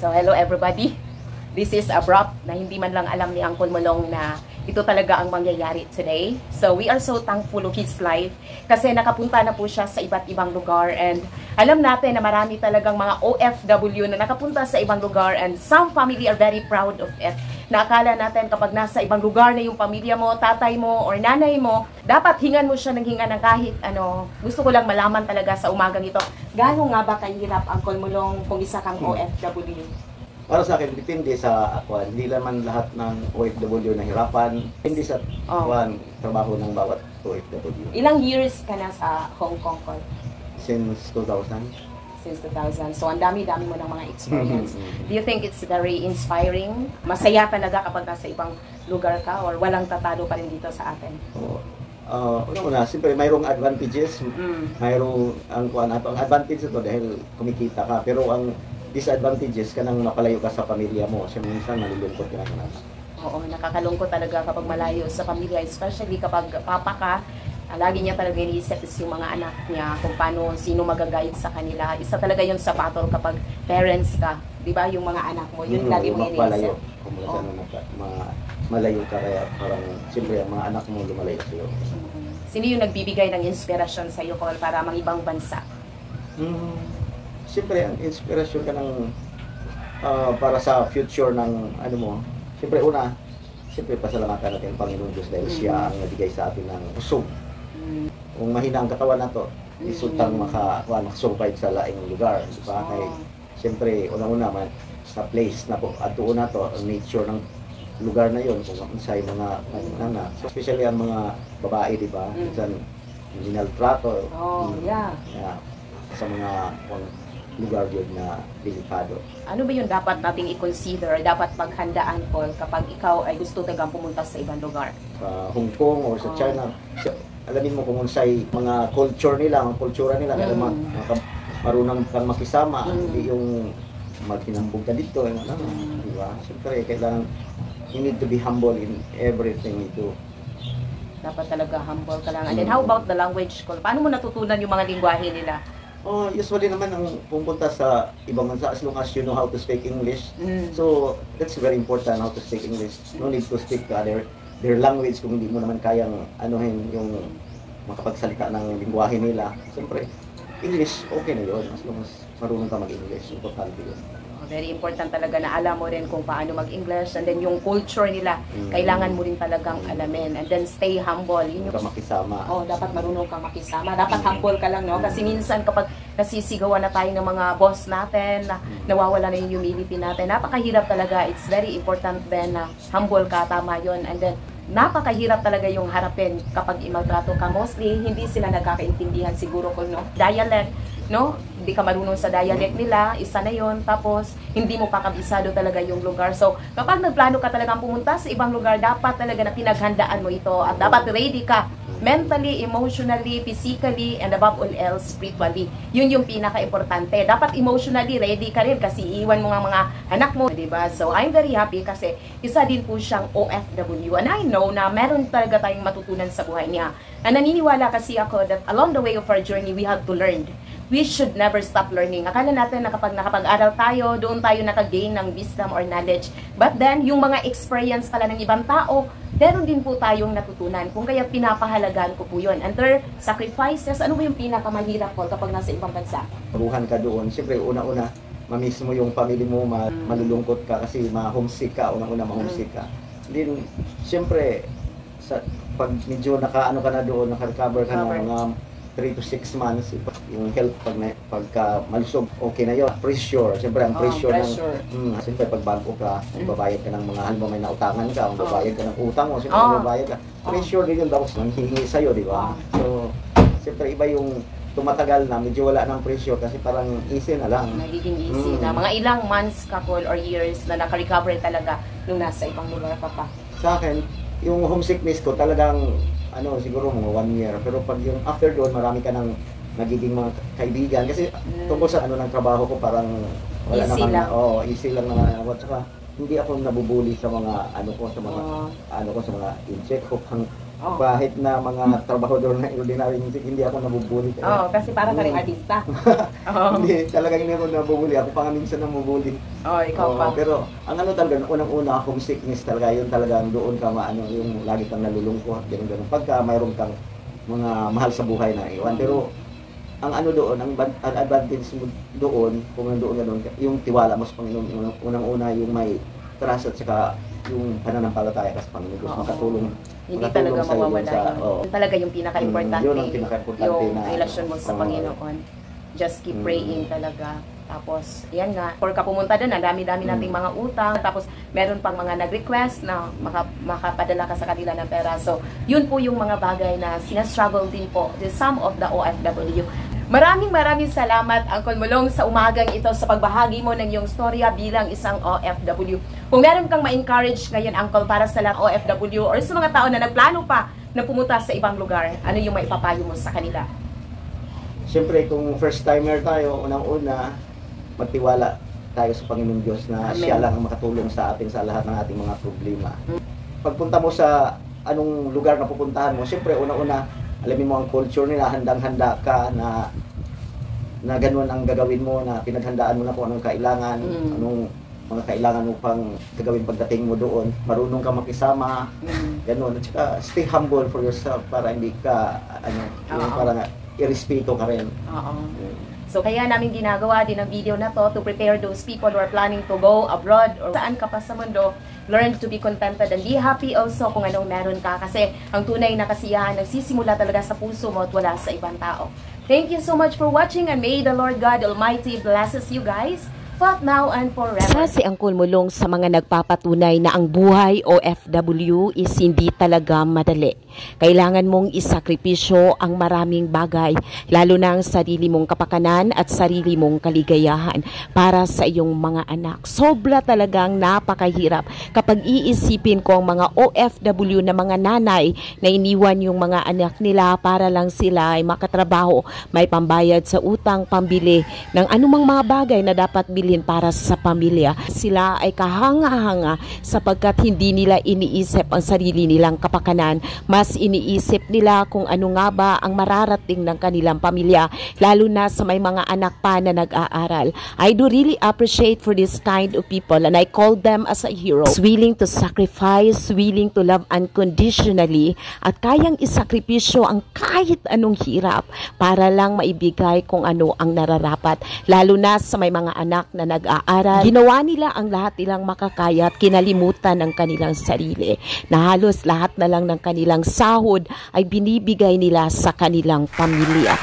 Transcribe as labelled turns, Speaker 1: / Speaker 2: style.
Speaker 1: So hello everybody. This is abrupt na hindi man lang alam ni Uncle Mulong na ito talaga ang mangyayari today. So we are so thankful of his life kasi nakapunta na po siya sa iba't ibang lugar, and alam natin na marami talagang mga OFW na nakapunta sa ibang lugar, and some family are very proud of it. Naakala natin kapag nasa ibang lugar na yung pamilya mo, tatay mo or nanay mo, dapat hingan mo siya ng hingan ng kahit ano. Gusto ko lang malaman talaga sa umagang ito, gaano nga ba kahirap, Uncle Mulong, kung isa kang OFW?
Speaker 2: Para sa akin, depende sa ako. Hindi naman lahat ng OFW nahirapan. Hindi sa trabaho ng bawat OFW.
Speaker 1: Ilang years ka na sa Hong Kong, Col?
Speaker 2: Since 2000.
Speaker 1: Since 2000. So, ang dami-dami mo ng mga experience. Do you think it's very inspiring? Masaya talaga kapag nasa ibang lugar ka, or walang tatalo pa rin dito sa atin?
Speaker 2: Una, siyempre mayroong advantages. Mayroong ang advantage ito dahil kumikita ka. Pero ang disadvantages ka nang mapalayo ka sa pamilya mo. Kasi minsan malulungkot ka na.
Speaker 1: Oo, nakakalungkot talaga kapag malayo sa pamilya, especially kapag papa ka. Lagi niya talaga iniisip is yung mga anak niya, kung paano, sino mag-guide sa kanila. Isa talaga yun sa battle kapag parents ka. Di ba? Yung mga anak mo, yun lagi mo iniisip.
Speaker 2: Kung malayo ka, kaya parang siyempre ang mga anak mo lumalayo sa'yo.
Speaker 1: Sino yung nagbibigay ng inspirasyon sa'yo, Col, para mang-ibang bansa?
Speaker 2: Siyempre, ang inspirasyon ka ng para sa future ng ano mo. Siyempre, una, siyempre pasalamatan natin ang Panginoon Diyos dahil siya ang nagbigay sa atin ng usog. Kung mahina ang katawan na to, isultang makasurvive sa laing lugar. Diba? Kaya, siyempre, una-una sa place na po, at doon na to, ang nature ng lugar na yon, kung sa mga anak. So, especially ang mga babae, di ba? Minsan, minaltrato. Sa mga lugar yun na delikado.
Speaker 1: Ano ba yung dapat nating i-consider, dapat paghandaan, Paul, kapag ikaw ay gusto talagang pumunta sa ibang lugar?
Speaker 2: Sa Hong Kong or sa China, alamin mo kung unsay mga culture nila, mga kultura nila, kaya marunong kang makisama, hindi yung maghinambog ka dito, di ba? Siyempre, kailangan, you need to be humble in everything you do.
Speaker 1: Dapat talaga humble ka lang. And then how about the language, Col? Paano mo natutunan yung mga lingwahe nila?
Speaker 2: Usually naman ang pumunta sa ibang bansa, as long as you know how to speak English. So, that's very important, how to speak English. No need to speak their language kung hindi mo naman kayang anuhin yung makapagsalita ng lingwahe nila. Siyempre, English, okay na yun. As long as marunong ka mag-English, importante yun.
Speaker 1: Very important talaga na alam mo rin kung paano mag-English, and then yung culture nila, kailangan mo rin talagang alamin, and then stay humble. Yun yung
Speaker 2: makisama.
Speaker 1: Dapat marunong kang makisama. Dapat humble ka lang, no? Kasi minsan kapag nasisigawan na tayo ng mga boss natin, nawawala na yung humility natin, napakahirap talaga. It's very important then na humble ka, tama yun. And then, napakahirap talaga yung harapin kapag imaltrato ka. Mostly, hindi sila nagkakaintindihan siguro kung dialect, no? Hindi ka marunong sa dialect nila, isa na yon. Tapos, hindi mo pa kabisado talaga yung lugar. So, kapag nagplano ka talagang pumunta sa ibang lugar, dapat talaga na pinaghandaan mo ito. At dapat ready ka mentally, emotionally, physically, and above all else, spiritually. Yun yung pinaka-importante. Dapat emotionally ready ka rin kasi iwan mo nga mga anak mo, diba? So, I'm very happy kasi isa din po siyang OFW. And I know na meron talaga tayong matutunan sa buhay niya. And naniniwala kasi ako that along the way of our journey, we have to learn. We should never stop learning. Akala natin na kapag nakapag-aral tayo, doon tayo nakagain ng wisdom or knowledge. But then, yung mga experience pala ng ibang tao, meron din po tayong natutunan. Kung kaya pinapahalagaan ko po yun. And their sacrifices, ano ba yung pinakamahirap po kapag nasa ibang bansa?
Speaker 2: Mabuhan ka doon. Siyempre, una-una, mamiss mo yung family mo, malulungkot ka kasi ma-homesick ka, una-una ma-homesick ka. Then, siyempre, pag medyo naka-ano ka na doon, naka-recover ka na mga 3 to 6 months, yung health pagka malusog, okay na yun. Pressure, siyempre ang pressure. Siyempre pag bago ka, magbabayad ka ng mga, halimbawa may nautangan ka, magbabayad ka ng utang mo, siyempre magbabayad ka. Pressure din yun, tapos nanghihingi sa'yo, di ba? So, siyempre iba yung tumatagal na, medyo wala ng pressure kasi parang easy na lang.
Speaker 1: Nagiging easy na. Mga ilang months, couple, or years na naka-recover talaga nung nasa ibang lugar pa.
Speaker 2: Sa akin, yung homesickness ko talagang siguro mga 1 year. Pero pag yung after doon, marami ka ng nagiging mga kaibigan. Kasi tungkol sa ng trabaho ko, parang wala
Speaker 1: easy
Speaker 2: naman.
Speaker 1: lang.
Speaker 2: Easy lang naman ako. At saka, hindi ako nabubuli sa mga sa mga insect ko.
Speaker 1: Oh.
Speaker 2: Kahit na mga trabahador na ordinary music, hindi ako nabubuli.
Speaker 1: Oo, kasi parang ka rin artista.
Speaker 2: Hindi, talagang hindi ako nabubuli. Ako pa nga minsan nabubuli.
Speaker 1: Ikaw pa.
Speaker 2: Pero ang ano talaga, unang-una, homesickness talaga, yun talagang doon ka yung lagi kang nalulungkot, ganun. Pagka mayroon kang mga mahal sa buhay na iwan. Pero ang ano doon, ang advantage mo doon, kung nandoon ka doon, yung tiwala mo sa Panginoon, unang-una yung may trust at saka yung pananampalataya ka sa Panginoon. Gusto makatulong.
Speaker 1: Hindi talaga mawawala yun. Talaga yung pinaka-importante.
Speaker 2: Yun ang pinaka-importante
Speaker 1: yung
Speaker 2: na
Speaker 1: relasyon mo sa Panginoon. Just keep praying talaga. Tapos, yan nga, for ka pumunta doon, ang dami-dami nating mga utang. Tapos, meron pang mga nag-request na makapadala ka sa kanila ng pera. So, yun po yung mga bagay na sinastruggle din po. Some of the OFW. Maraming salamat, Uncle Mulong, sa umagang ito sa pagbahagi mo ng iyong storya bilang isang OFW. Kung meron kang ma-encourage ngayon, Uncle, para sa lahat OFW or sa mga tao na nagplano pa na pumunta sa ibang lugar, ano yung maipapayo mo sa kanila?
Speaker 2: Siyempre, kung first timer tayo, unang-una, magtiwala tayo sa Panginoong Diyos na Siya lang ang makatulong sa atin sa lahat ng ating mga problema. Pagpunta mo sa anong lugar na pupuntahan mo, siyempre, una-una, alamin mo ang culture nila, handang-handa ka na ganun ang gagawin mo, na pinaghandaan mo na kung anong kailangan, anong mga kailangan mo pang gagawin pagdating mo doon. Marunong ka makisama, ganun. At saka, stay humble for yourself para hindi ka, yung parang irespeto ka rin.
Speaker 1: So, kaya namin ginagawa din ang video na to to prepare those people who are planning to go abroad or saan ka pa sa mundo. Learn to be contented and be happy also kung anong meron ka. Kasi ang tunay na kasiyahan nagsisimula talaga sa puso mo at wala sa ibang tao. Thank you so much for watching and may the Lord God Almighty blesses you guys. But now and forever. Isa si Uncle Mulong sa mga nagpapatunay na ang buhay OFW is hindi talaga madali. Kailangan mong isakripisyo ang maraming bagay, lalo na ang sarili mong kapakanan at sarili mong kaligayahan para sa iyong mga anak. Sobra talagang napakahirap kapag iisipin ko ang mga OFW na mga nanay na iniwan yung mga anak nila para lang sila ay makatrabaho, may pambayad sa utang, pambili ng anumang mga bagay na dapat bilhin para sa pamilya. Sila ay kahanga-hanga sapagkat hindi nila iniisip ang sarili nilang kapakanan. Mas iniisip nila kung ano nga ba ang mararating ng kanilang pamilya, lalo na sa may mga anak pa na nag-aaral. I do really appreciate for this kind of people and I call them as a hero. Willing to sacrifice, willing to love unconditionally at kayang isakripisyo ang kahit anong hirap para lang maibigay kung ano ang nararapat. Lalo na sa may mga anak na nag-aaral, ginawa nila ang lahat nilang makakaya at kinalimutan ang kanilang sarili. Na halos lahat na lang ng kanilang sahod ay binibigay nila sa kanilang pamilya.